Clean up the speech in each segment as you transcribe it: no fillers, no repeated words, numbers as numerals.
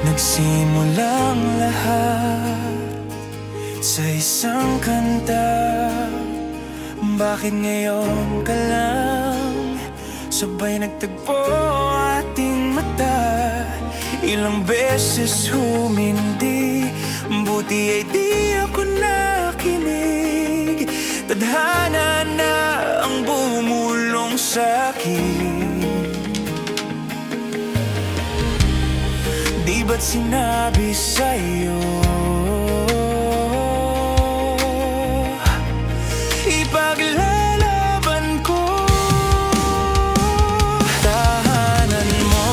Nagsimulang lahat sa isang kanta. Bakit ngayon ka lang sabay nagtagpo ating mata? Ilang beses humindi, buti ay di ako nakinig. Tadhana na ang bumulong sa'kin. Di ba't sinabi sa'yo ipaglalaban ko? Tahanan mo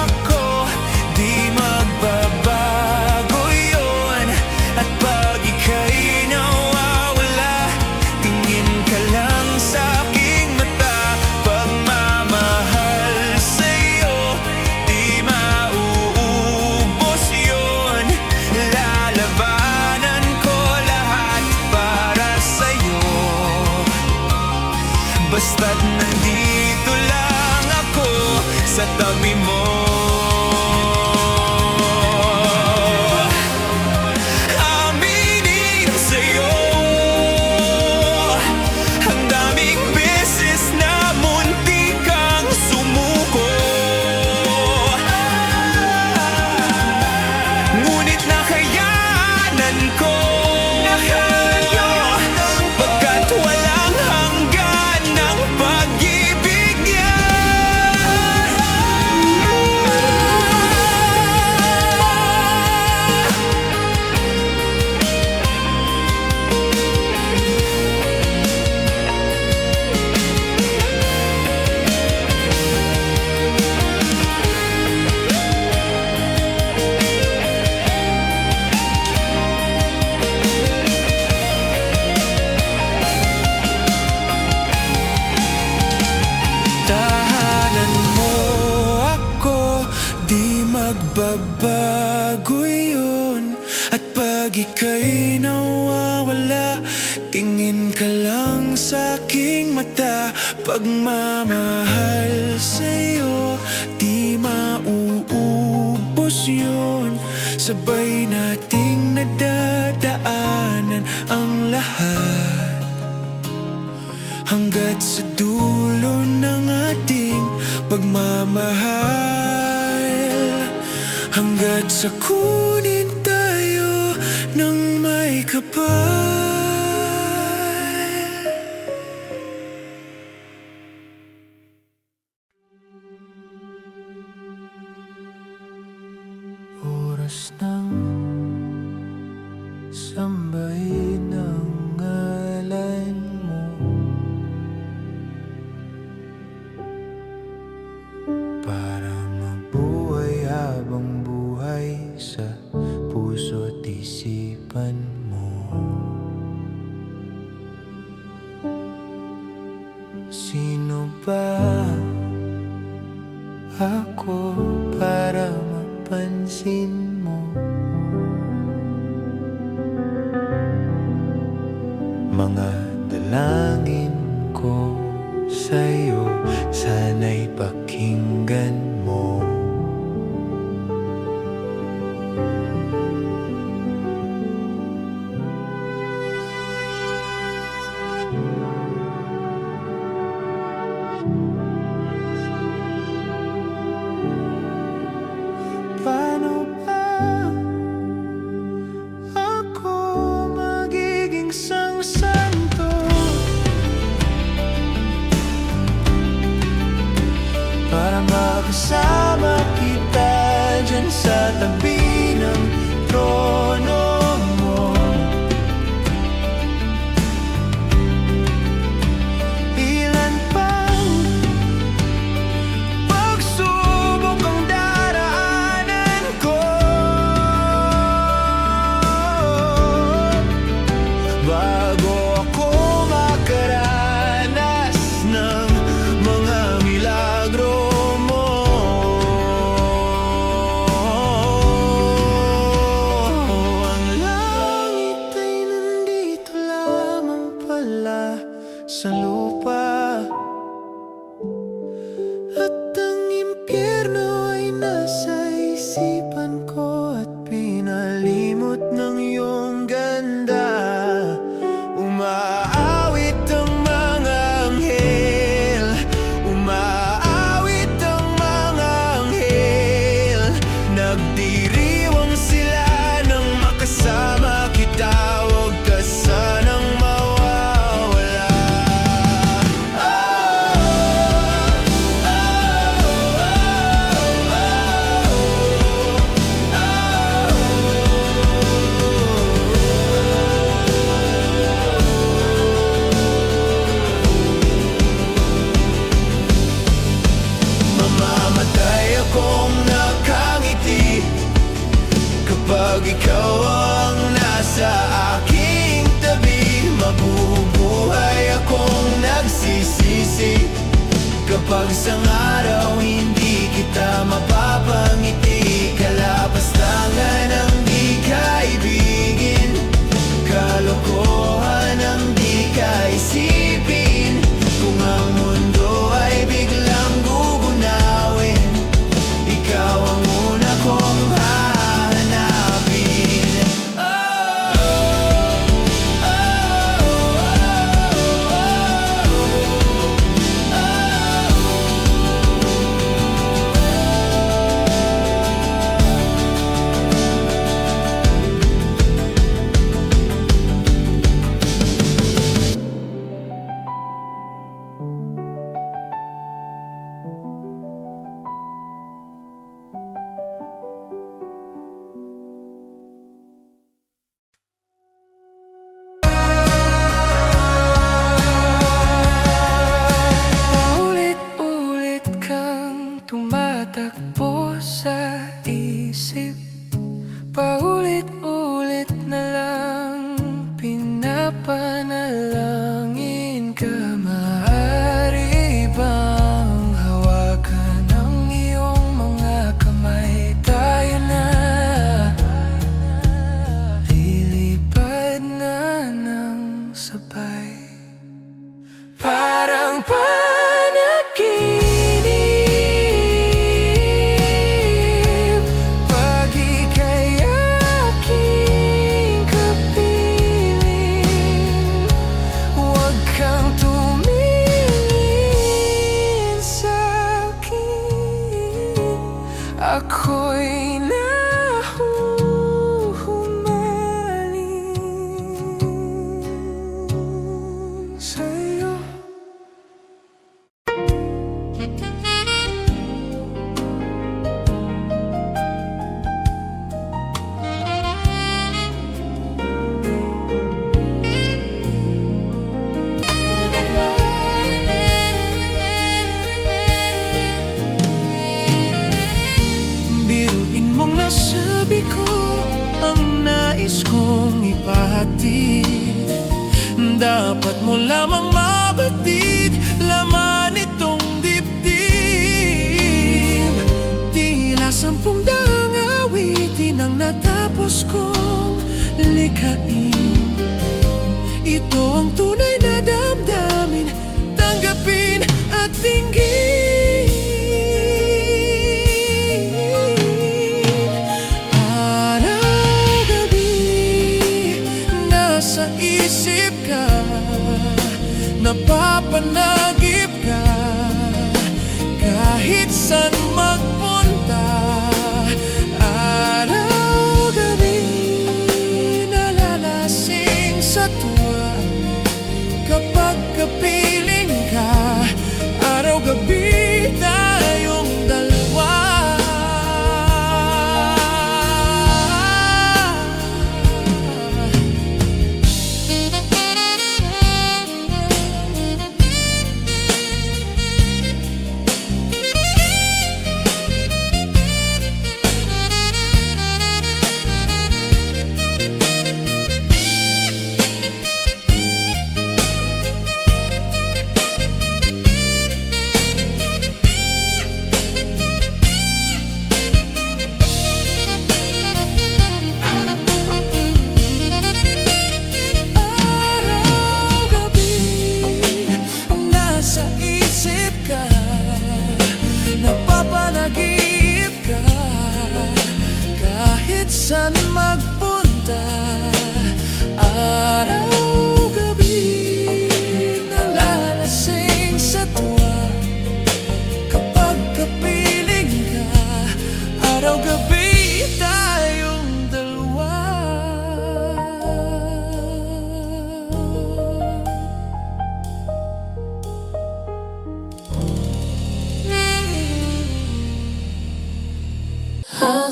ako, di magbabago yun. At pag ika'y nawawala, tingin ka lang sa aking mata. Pagmamahal sa'yo, di mauubos yun. Lalabanan ko lahat para sa'yo, basta't nandito lang ako sa tabi mo. Aminin sa'yo, ang daming beses na muntik kang sumuko. Ngunit nakayanan ko, pagkat walang hanggan ng pag-ibig niya. Tahanan mo ako, di magbabago yun. At pag ika'y nawawala, tingin ka lang sa aking mata. Pagmamahal sa'yo, di mauubos yun. Sabay nating nadadaanan ang lahat, hanggat sa dulo ng ating pagmamahal. Hanggat sa kunin tayo ng may kapal. Oras ng sambahin ang ngalan mo, para mabuhay habang buhay sa puso't isipan mo. Sino ba ako para mapansin mo? Mga dalangin ko sa'yo, sana'y pakinggan mo. Paano ba nagdiriwang sila nang makasama kita. Huwag ka sanang mawawala. Mamamatay akong nakangiti kapag ikaw ang nasa aking tabi. Mabubuhay akong nagsisisi kapag isang araw hindi kita mapapangiti. Kalapastangan ang di kaibigin, kalokohan ang di kaisipin. Kung ang mundo ay biglang gugunawin, ikaw ang una kong hahanapin. Paulit-ulit kang tumatakbo sa isip. Paulit-ulit na lang pinapanalangin ka. Maaari bang hawakan ang iyong mga kamay? Tayo na lilipad na ng sabay. Parang panaginip pag ika'y aking kapiling. Huwag kang tumingin sa'kin, ako'y nahuhumaling sa'yo. Biruin mong nasabi ko ang nais kong ipahatid. Dapat mo lamang mabatid laman itong dibdib. Tila 10 daang awitin ang natapos kong likhain. Ito ang tunay na damdamin, tanggapin at dinggin. Araw-gabi nasa isip ka, napapanagip ka. Kahit saan magpunta, araw-gabi nalalasing sa tuwa kapag kapiling ka. Araw-gabi tayong dalawa. saan magpunta, araw-gabi nalalasing sa tuwa. Kapag kapiling ka, araw-gabi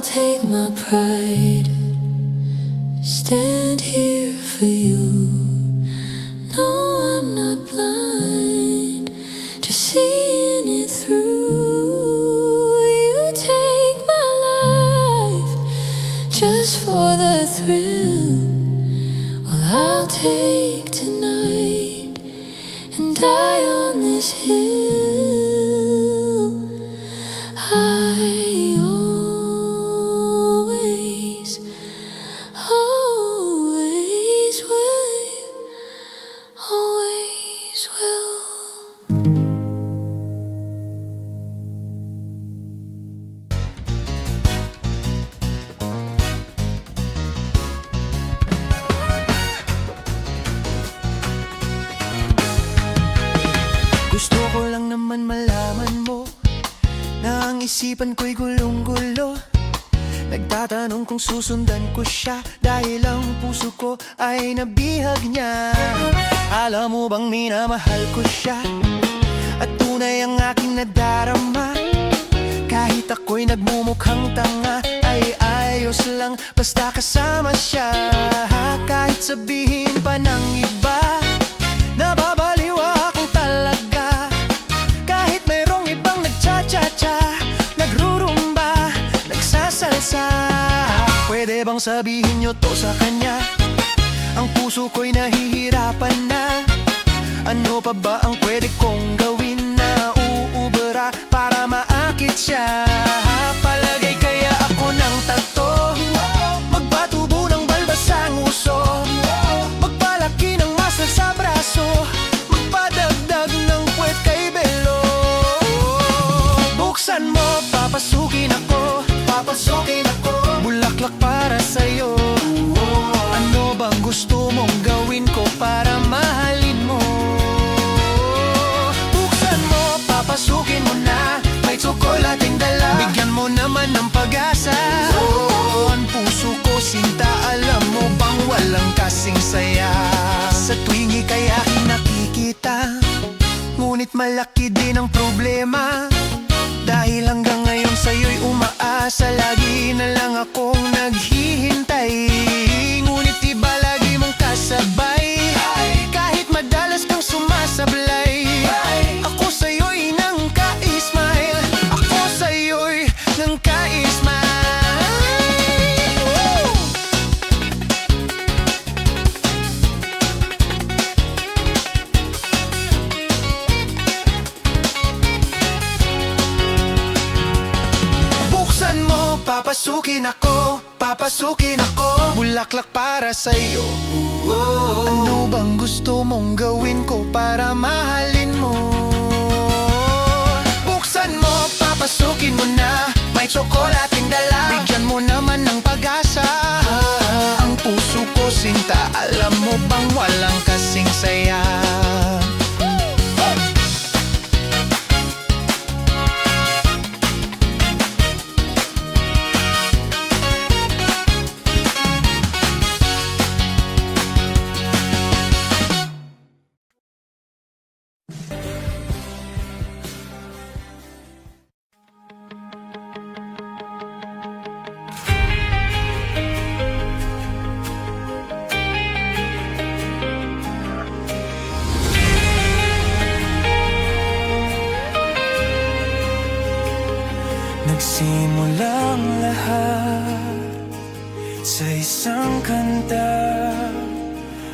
I'll take my pride, stand here for you. No, I'm not blind, just seeing it through. You take my life just for the thrill. Well, I'll take tonight and die on this hill. I always, always will, always will. Gusto ko lang naman malaman mo na ang isipan ko'y gulong-gulo. Nagtatanong kung susundan ko siya dahil ang puso ko ay nabihag niya. Alam mo bang minamahal ko siya at tunay ang aking nadarama. Kahit ako'y nagmumukhang tanga ay ayos lang basta kasama siya. Kahit sabihin pa ng iba, nababaliwa akong talaga. Kahit mayroong ibang nagcha-cha-cha, nagrurumba, nagsasalsa. Pwede bang sabihin nyo to sa kanya? Ang puso ko'y nahihirapan na. Ano pa ba ang pwede kong gawin na uubra para maakit siya? Palagay kaya ako ng tato, magpatubo ng balbas ang uso, magpalaki ng muscle sa braso, magpadagdag ng puwet kay Belo. Buksan mo, papasukin ako, papasukin ako, bulaklak para sa'yo. Ano bang gusto mong gawin ko para mahalin mo? Buksan mo, papasukin mo na, may tsokolating dala, bigyan mo naman ng pag-asa. Ang puso ko sinta, alam mo bang walang kasing saya? Sa tuwing ika'y aking nakikita, ngunit malaki din ang problema. Dahil hanggang ngayon sa'yo'y umaasa, lagi na lang akong naghihintay. Ngunit iba lagi mong kasabay, kahit madalas kang sumasablay. Ako sa'yo'y nang ka-smile, ako sa'yo'y nang ka-smile. Buksan mo, papasukin ako, papasukin ako, bulaklak para sa'yo. Ano bang gusto mong gawin ko para mahalin mo? Buksan mo, papasukin mo na, may tsokolating dala, bigyan mo naman ng pag-asa. Ang puso ko sinta, alam mo bang walang kasing saya? Nagsimulang lahat sa isang kanta.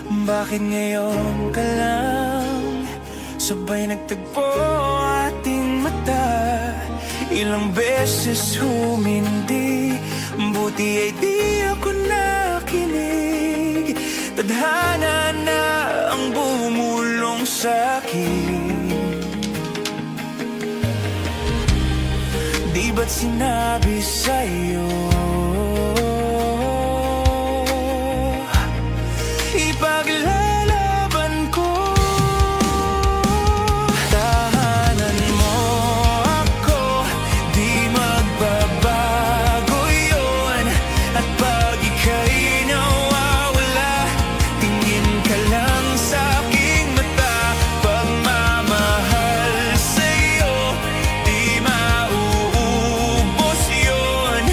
Bakit ngayon ka lang sabay nagtagpo ating mata? Ilang beses humindi, buti ay di ako nakinig. Tadhana na ang bumulong sa'kin. Di ba't sinabi sa'yo ipaglalaban ko? Tahanan mo ako, di magbabago yun. At pag ika'y nawawala, tingin ka lang sa'king mata. Pagmamahal sa'yo, di mauubos yun.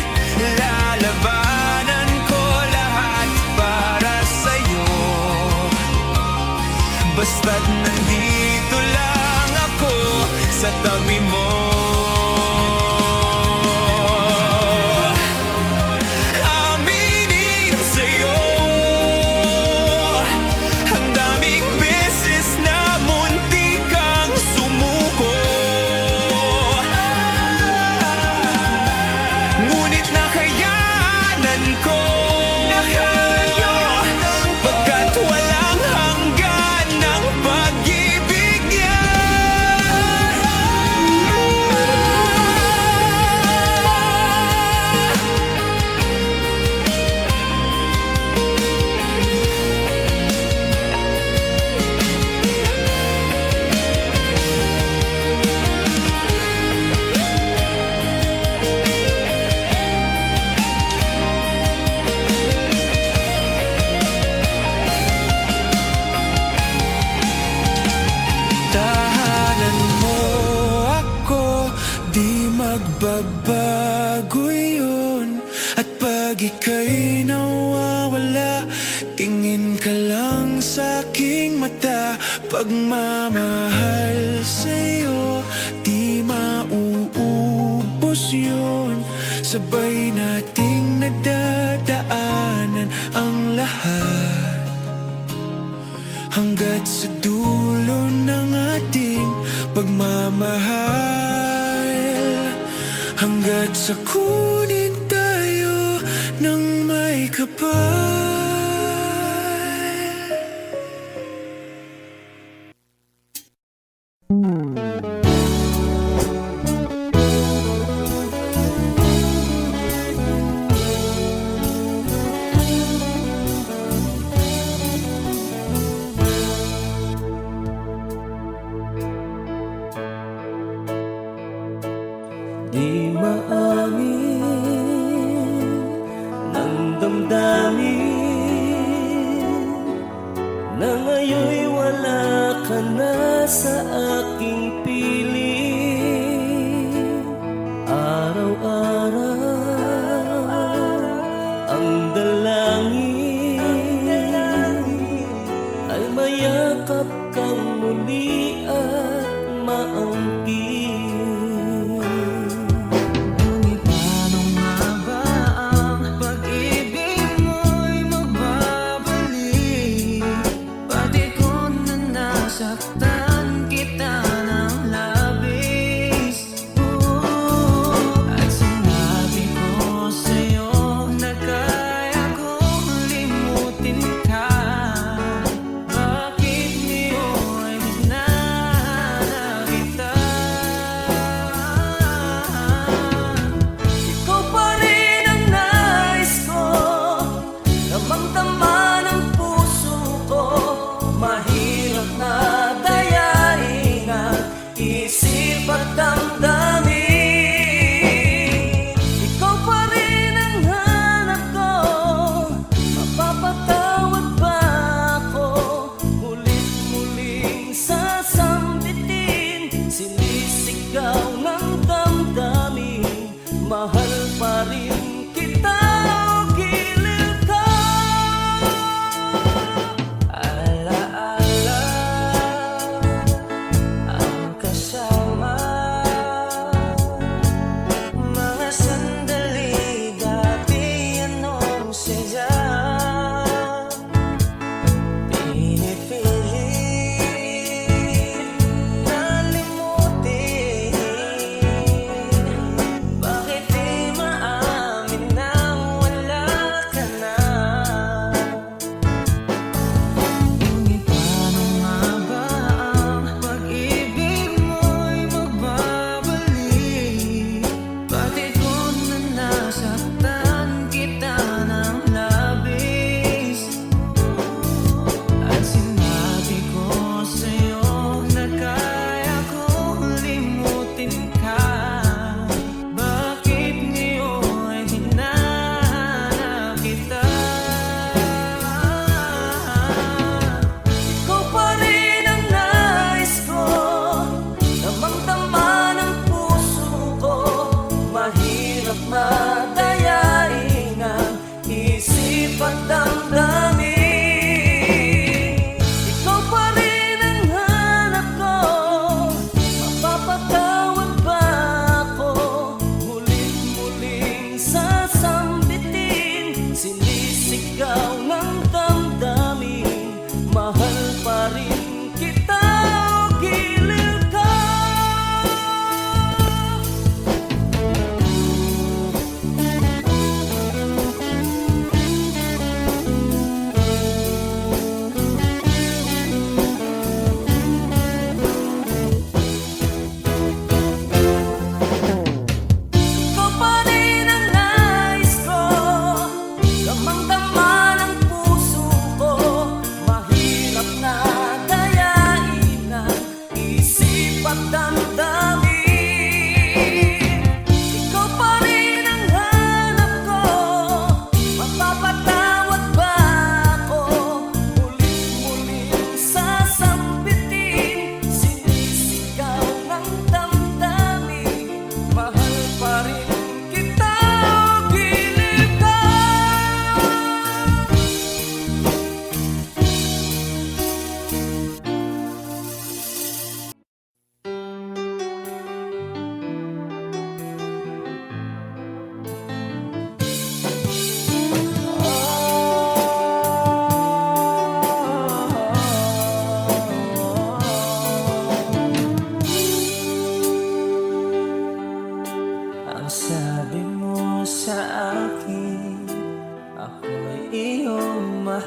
Basta't nandito lang ako sa tabi mo. Aminin sa'yo, ang daming beses na munti kang sumuko. Ngunit nakayanan ko, pagkat walang hanggan ng pag-ibig niya. Tahanan mo ako, di magbabago yun. At pag ika'y nawawala, tingin ka lang sa aking mata. Pagmamahal sa'yo, di mauubos yun. Sabay nating nagdadaanan ang lahat, hanggat sa dulo ng ating pagmamahal, hanggat sa kunin tayo ng may kapal. Di maamin ng damdamin na ngayon'y wala ka na sa aking piling. Araw-araw ang dalangin ay mayakap kang muli at maangkin. Saktan kita ng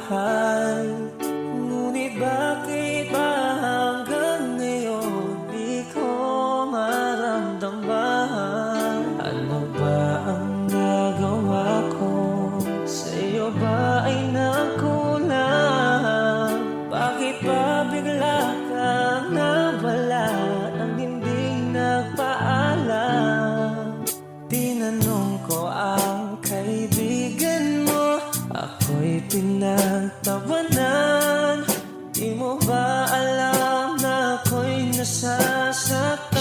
mahal. Ngunit bakit ba hanggang ngayon di ko maramdaman? Ano ba ang nagawa ko? Sa'yo ba ay nakulang? Bakit ba bigla kang nawala nang hindi nagpaalam? Tinanong ko ang kaibigan mo, ako'y pinagtawanan. Di mo ba alam na ako'y nasasaktan?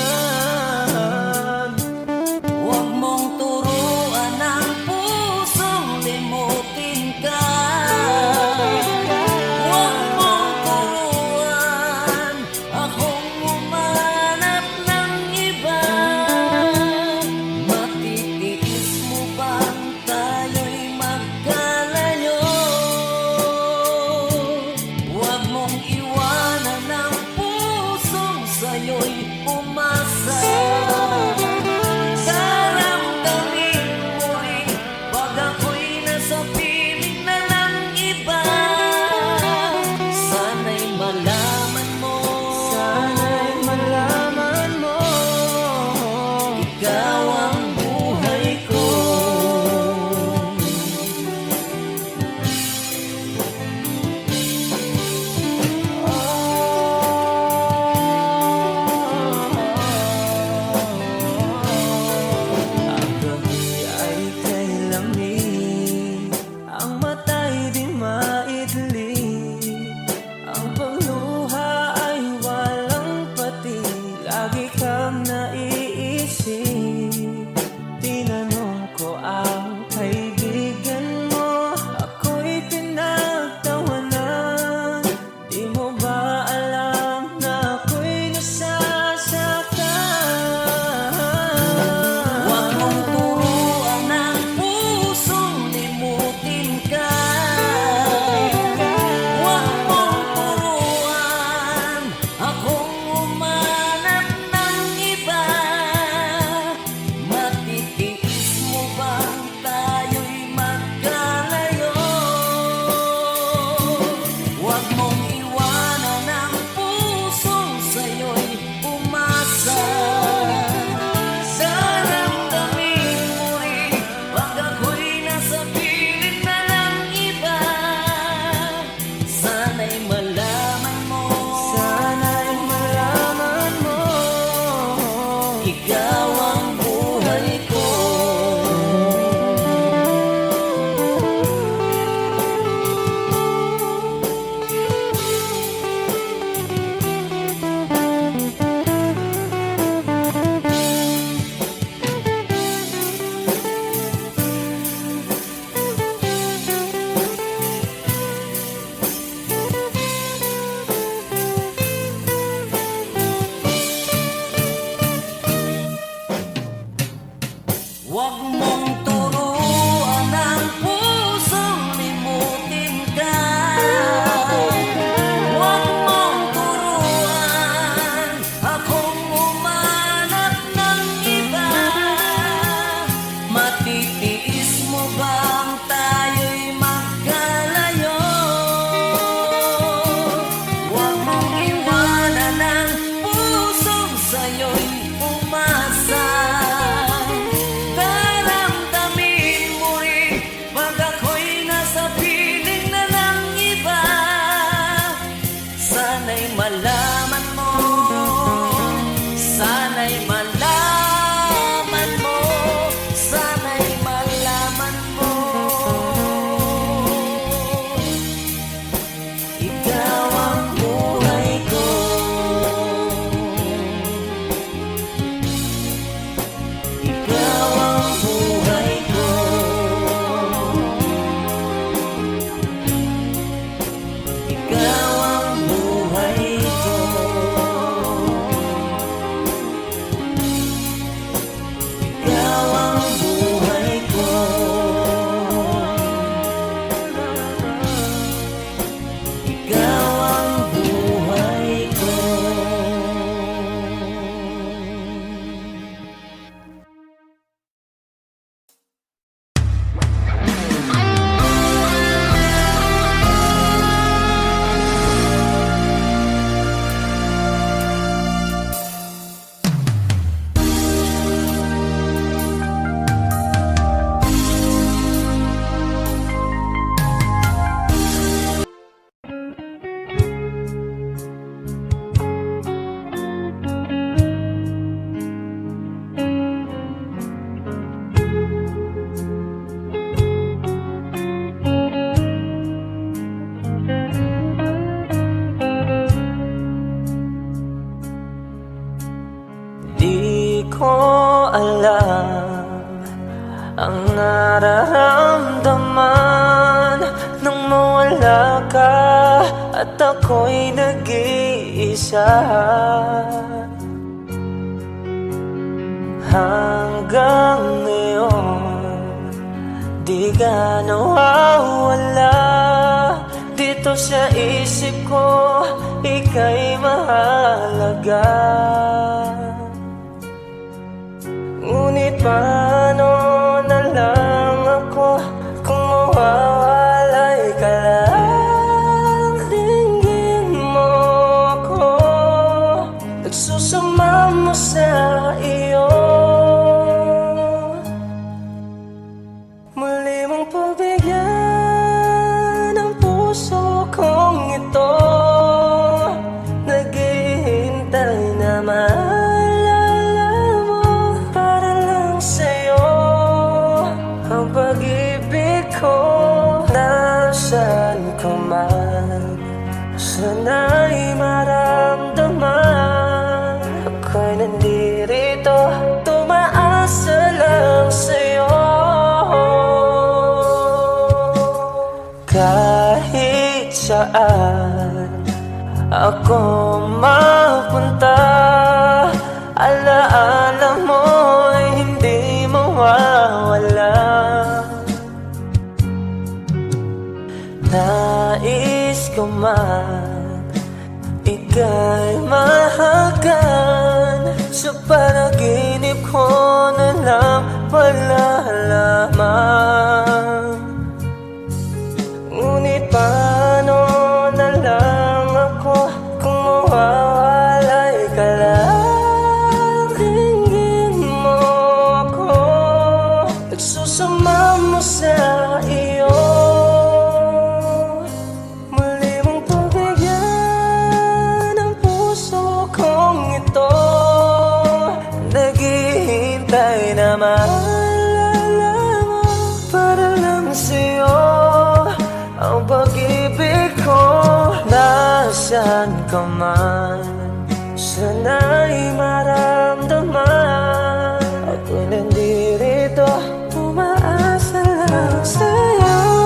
Huwag mong turuan ang pusong limutin ka. Huwag mong turuan akong umanap ng iba. Matitiis mo bang tayo'y magkalayo? maramdaman nang mawala ka at ako'y nag-iisa. Hanggang ngayon, di ka nawawala dito sa isip ko, ika'y mahalaga. Ngunit paano na lang ako kung mawawalay ka lang? Tingin mo ako, nagsusama mo sa iyo. Muli mong pagbigyan ang puso kong ito, naghihintay na maalala mo. Para lang sa'yo ang pag-ibig ko. Nasaan ka man, sana'y maramdaman, ako'y nandirito, tumaasa lang sa'yo. Kahit saan ako mapunta, alaala mo'y hindi mawawala. Nais ko man ika'y mahagan, sa panaginip ko na lang malalaman. Ngunit paano na lang ako kung mawawalay ka lang? Tingin mo ako, nagsusama mo sa iyo. Muli mong pagbigyan ang puso kong ito, naghihintay na maalala mo. Para lang sa'yo ang pag-ibig ko. Nasaan ka man, sana'y maramdaman, ako'y nandirito, umaasa lang sa'yo.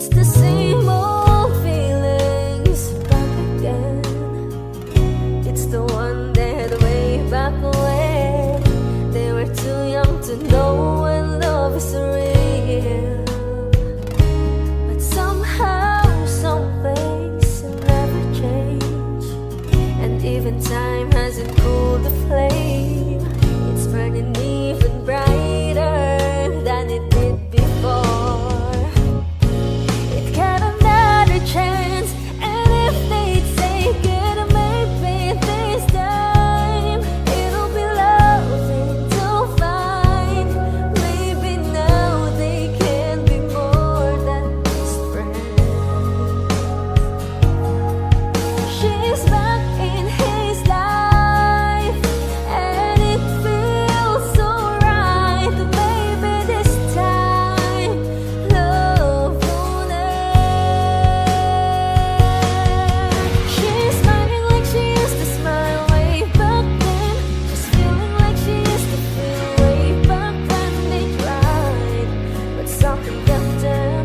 It's the same old feelings back again. It's the one they had way back when they were too young to know when love is real. But somehow, some things never change, and even time hasn't cooled the flame. It's burning even brighter than it did before. It got another chance, and if they take it, maybe this time it'll be loving to find. Maybe now they can be more than just friends. She's back in his life, and it feels so right. Maybe this time love won't end. She's smiling like she used to smile way back then. She's feeling like she used to feel way back when they tried, but something kept them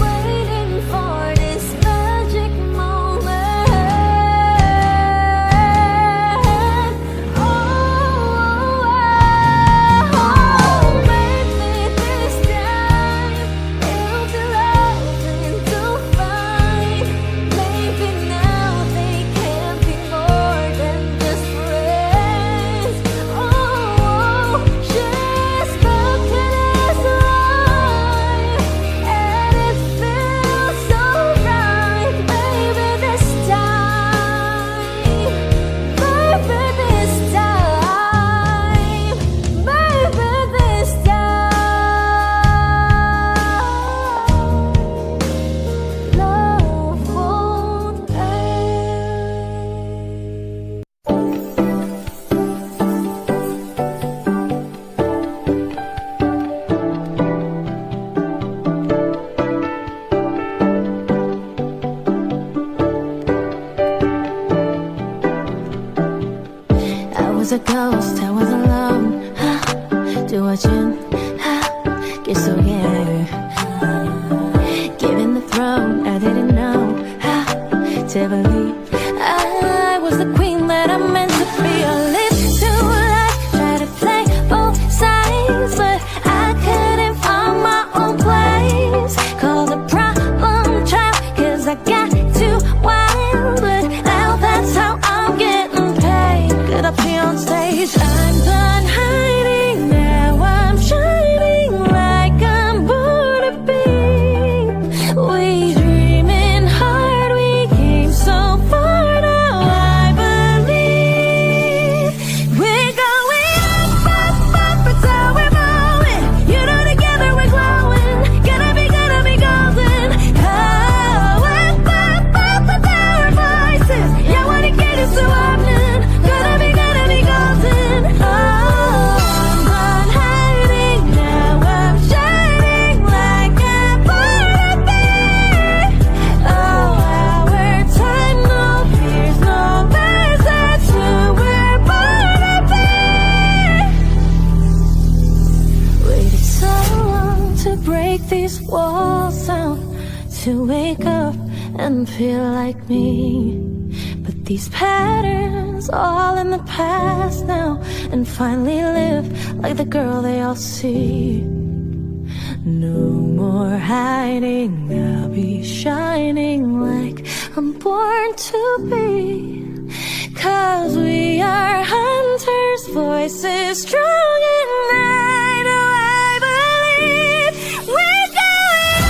waiting for this magic moment. Maybe this time it'll be loving to find. Maybe now they can be more than just friends. She's back in his life, and it feels so right. Maybe this time, maybe this time, maybe this time, love won't end. I was a ghost, I was alone. Do what you get so yeah. Given the throne, I didn't know how to believe I was the queen that I meant to be. I lived too life, try to play both sides, but I couldn't find my own place. Called a problem child, 'cause I got too wild, but now that's how I'm getting paid. Good up here on stage, I'm done hiding, now I'm shining like I'm born to be. We dreaming hard, we came so far, now I believe we're going up, up, it's how we're moving. You know together we're glowing, gonna be golden. Oh, up, with our voices, yeah, wanna get it so often. Gonna be golden. Oh, I'm done hiding, now I'm shining like I'm born to be. Oh, our time, no fears, no lies, that's who we're born to be. Waited so long to break these walls down, to wake up and feel like me. But these patterns all in the past now, and finally live like the girl they all see. No more hiding, I'll be shining like I'm born to be. 'Cause we are hunters, voices strong, and I know I believe we're going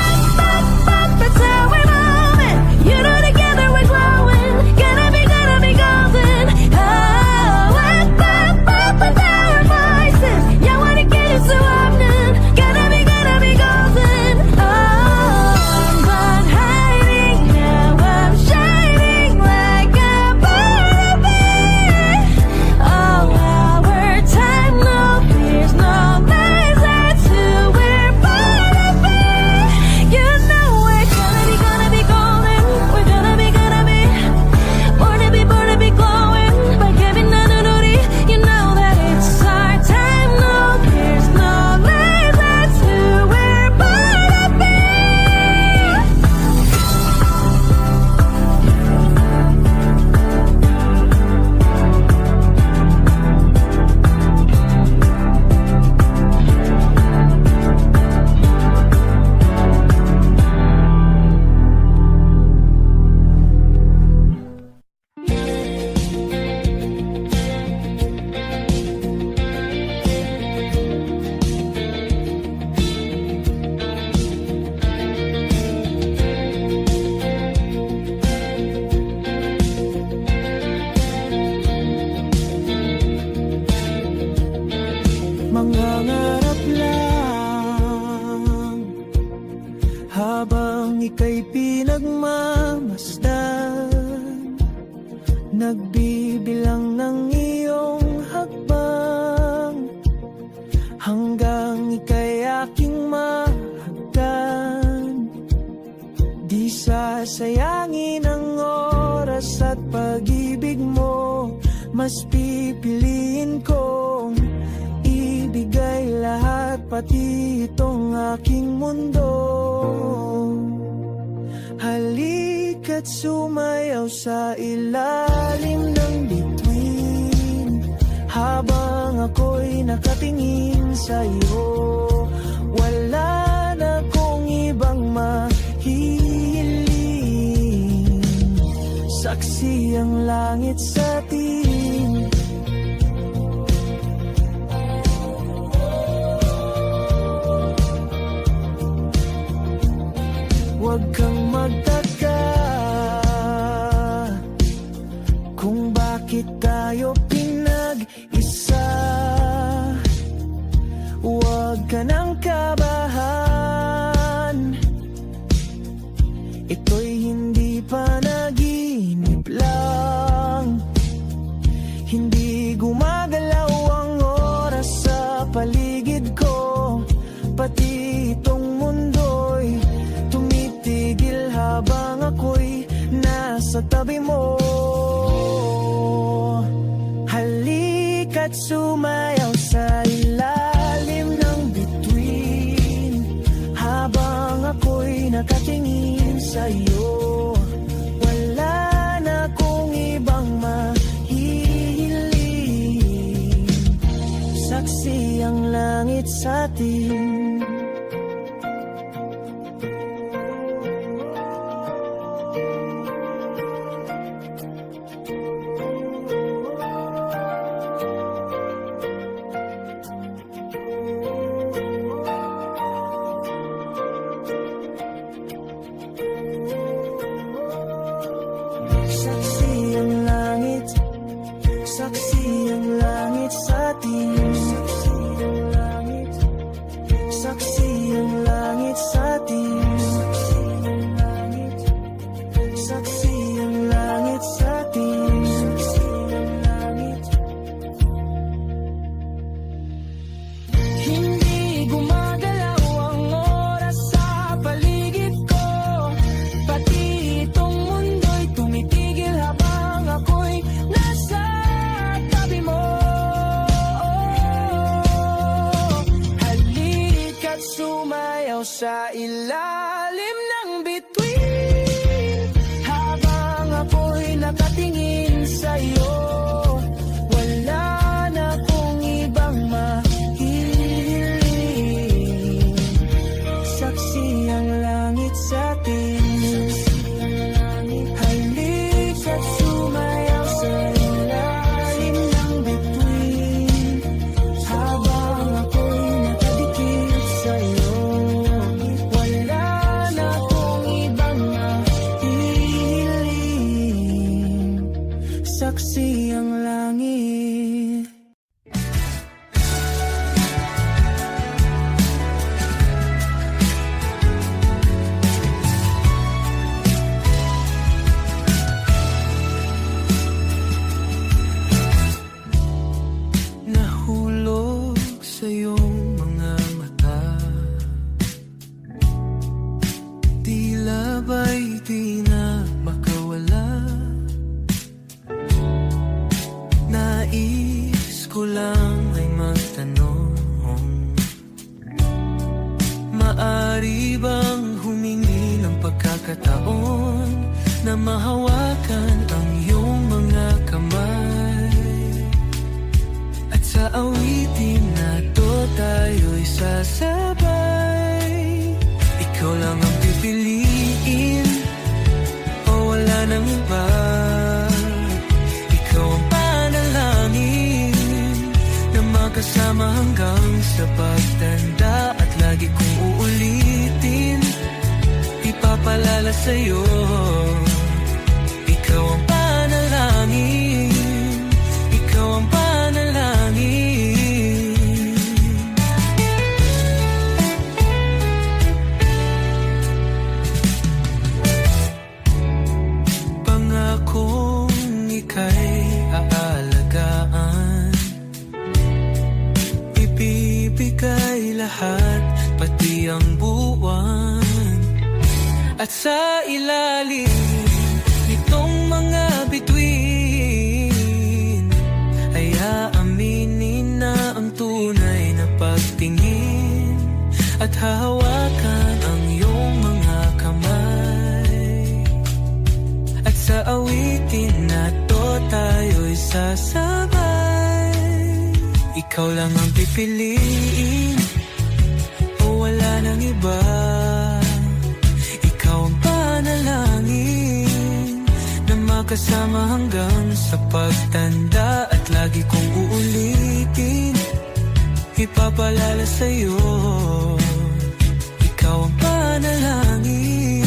up, it's how we're moving. You know together we're glowing, gonna be golden. Oh, up, with our voices, yeah, wanna get it so often. Gonna be golden. Oh, I'm done hiding, now I'm shining like I'm born to be. Oh, our time, no fears, no nang ika'y aking mahagdan. Di sasayangin ang oras at pag-ibig mo, mas pipiliin kong ibigay lahat, pati itong aking mundo. Halika't sumayaw sa ilalim ng bituin, habang ako'y nakatingin sa'yo. Wala na kong ibang mahihiling, saksi ang langit sa atin. Huwag kang magtaka kung bakit tayo pinag-isa. Huwag ka nang kabahan, ito'y hindi panaginip lang. Hindi gumagalaw ang oras sa paligid ko, pati itong mundo'y tumitigil habang ako'y nasa tabi mo. Halika't sumayaw sa ilalim ng bituin, habang ako'y nakatingin sa'yo. Wala na kong ibang mahihiling, saksi ang langit sa atin. Saksi ang langit, saksi ang langit sa atin. Saksi ang langit, saksi ang langit sa atin. Saksi ang langit, saksi ang langit sa atin. Saksi ang langit. Hindi gumagalaw ang oras sa paligid ko, pati itong mundo'y tumitigil habang ako'y nasa tabi mo. Halika't sumayaw sa ilalim ng bituin, habang ako'y nakatingin sa'yo. Wala na kong ibang mahihiling, saksi ang langit sa atin. Halika't sumayaw sa ilalim ng bituin, habang ako'y nakadikit sa'yo. Wala na kong ibang mahihiling, saksi ang langit. Nahulog sa iyong mga mata, tila ba'y di na makawala. Nais ko lang ay magtanong, maari bang humingi ng pagkakataon na mahawakan ang iyong mga kamay, at sa awitin na to tayo'y sasabay. Ikaw lang ang pipiliin, o wala nang iba. Ikaw ang panalangin na makasama hanggang sa pagtanda, at lagi kong uulitin, ipapalala sa'yo. Ikaw ang panalangin, ikaw ang panalangin. Pangakong ika'y aalagaan, ibibigay lahat, pati ang buwan. At sa ilalim nitong mga bituin ay aaminin na ang tunay na pagtingin at hahawakan ang iyong mga kamay. At sa awitin na to tayo'y sasabay. Ikaw lang ang pipiliin o wala nang iba. Ikaw ang panalangin na makasama hanggang sa pagtanda. At lagi kong uulitin, ipapalala sa'yo. Ikaw ang panalangin,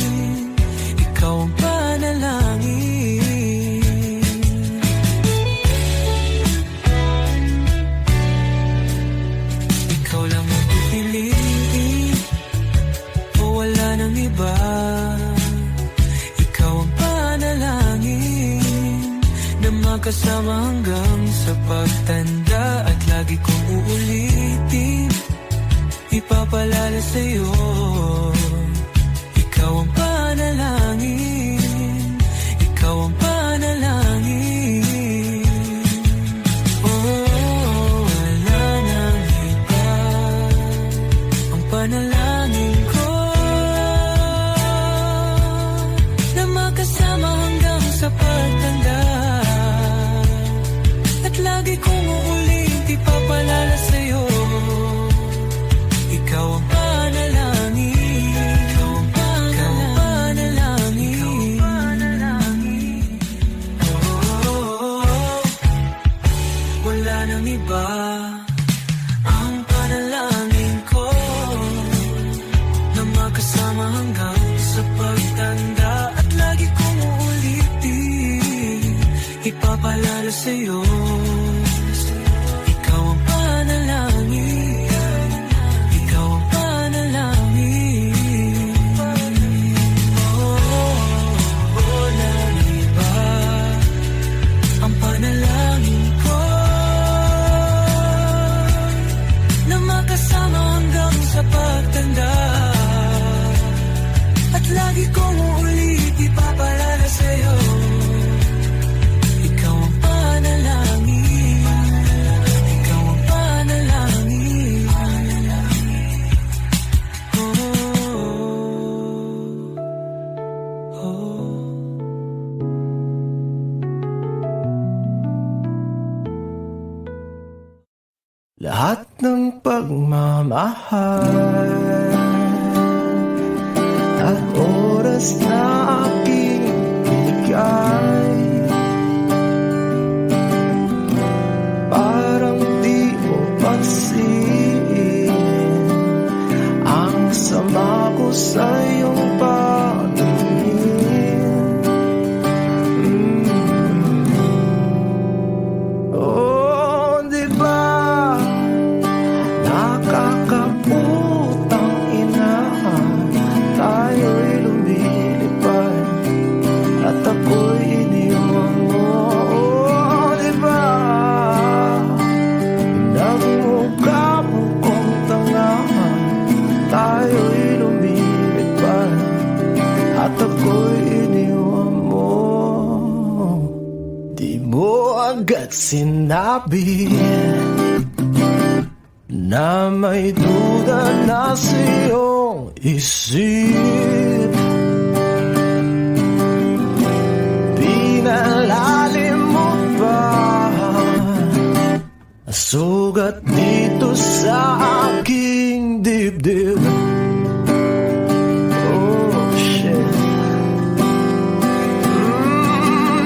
ikaw ang panalangin. Ikaw lang ang pipiliin o wala nang iba. Ikaw ang panalangin na makasama hanggang sa pagtanda. At lagi kong uulitin, ipapalala sa'yo. Ikaw ang panalangin, ikaw ang panalangin. Oh, wala nang iba. Ang panalangin ko na makasama hanggang sa pagtanda. At lagi kong uulit, ipapalala sa'yo. Ikaw ang panalangin, ikaw ang panalangin, ikaw ang panalangin. Oh, wala nang iba. Ang panalangin ko na makasama hanggang sa pagtanda. At lagi kong uulitin, ipapalala sa'yo. Ikaw ang panalangin, ikaw ang panalangin. Oh, walang iba. Ang panalangin ko na makasama hanggang sa pagtanda. At lagi kong uulit, ipapalala sa'yo. Ikaw ang panalangin, ikaw ang panalangin. Oh, oh. Lahat ng pagmamahal at oras na aking binigay, parang di mo pansin ang sama ko sa iyong paningin. Oh, di ba nakakaputang ina, tayo'y lumilipad at ako'y iniwan mo. Oh, di ba nagmukha mo kong tanga, tayo'y lumilipad at ako'y iniwan mo. Di mo agad sinabi na may duda na sa iyong isip. Pinalalim mo ba ang sugat dito sa aking dibdib? Oh, shit.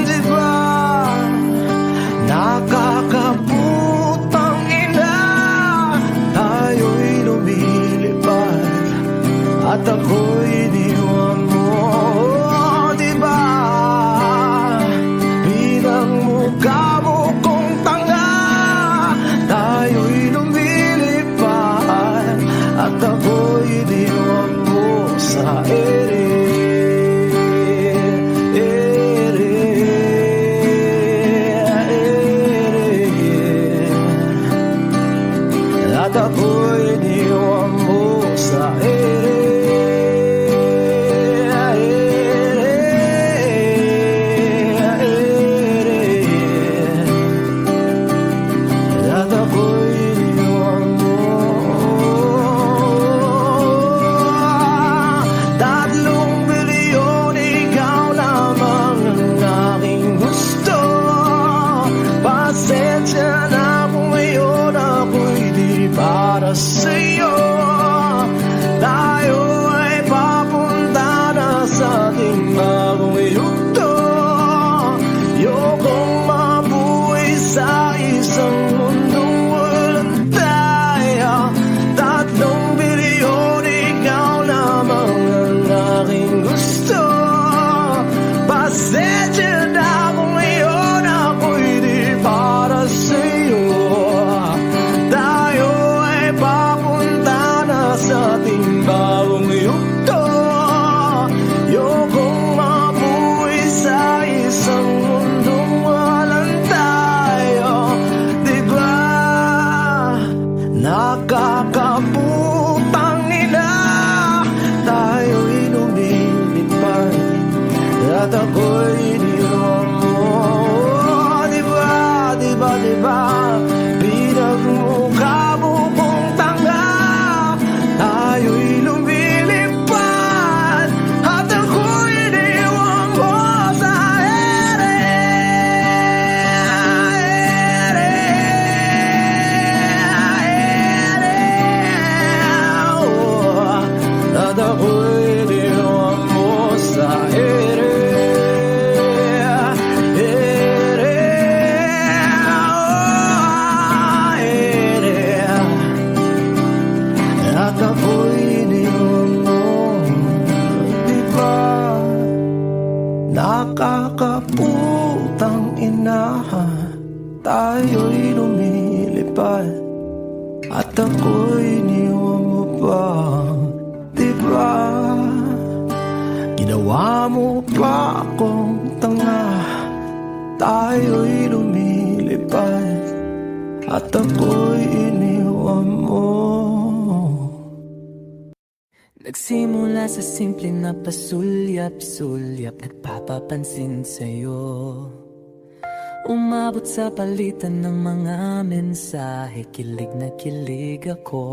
Di ba nakakaputang ina, tayo'y lumilipad at ako'y iniwan mo. Oh, di ba pinagmukha mo kong tanga, tayo'y lumilipad at ako'y iniwan mo sa ere. At ako'y iniwan ako'y iniwan mo pa. Diba? Ginawa mo pa akong tanga. Tayo'y lumilipad at ako'y iniwan mo. Nagsimula sa simple na pasulyap-sulyap, nagpapapansin sa'yo. Umabot sa palitan ng mga mensahe, kilig na kilig ako.